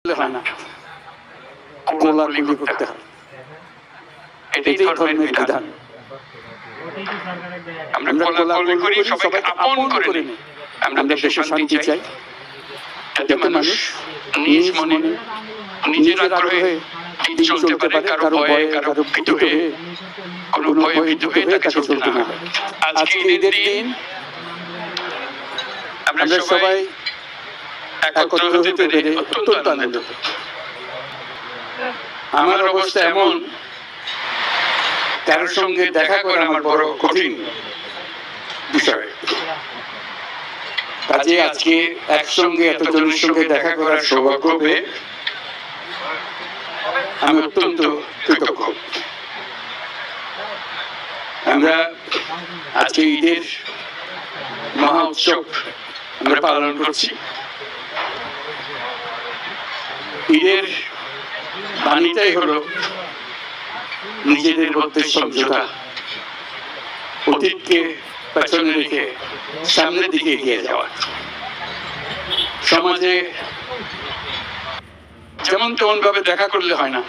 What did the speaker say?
হয় না, কোলাকুলি করতে হয়। এটাই ধর্মের বিধান। আমরা কোলাকুলি করি, সবাইকে আপন করে নিই। আমরা দেশে শান্তি চাই, যাতে মানুষ নিজ মনে নিজের আগ্রহে চলতে পারে, কারো ভয়ে কারো ভীত হয়ে, কোনো ভয়ে ভীত হয়ে তাকে চলতে না হয়। আজকে ঈদের দিন আমরা সবাই একত্র হতে পেরে অত্যন্ত আনন্দিত। আমার অবস্থা এমন, কারোর সঙ্গে দেখা করা আমার বড় কঠিন বিষয়। কাজে আজকে একসঙ্গে এতজনের সঙ্গে দেখা করার সৌভাগ্য পেয়ে আমি অত্যন্ত কৃতজ্ঞ। আমরা আজকে ঈদের মহা উৎসব আমরা পালন করছি। ঈদের বাণীটাই হলো নিজেদের মধ্যে সমঝোতা, অতীতকে পেছনে রেখে সামনের দিকে এগিয়ে যাওয়া। সমাজে যেমন তেমন ভাবে দেখা করলে হয় না,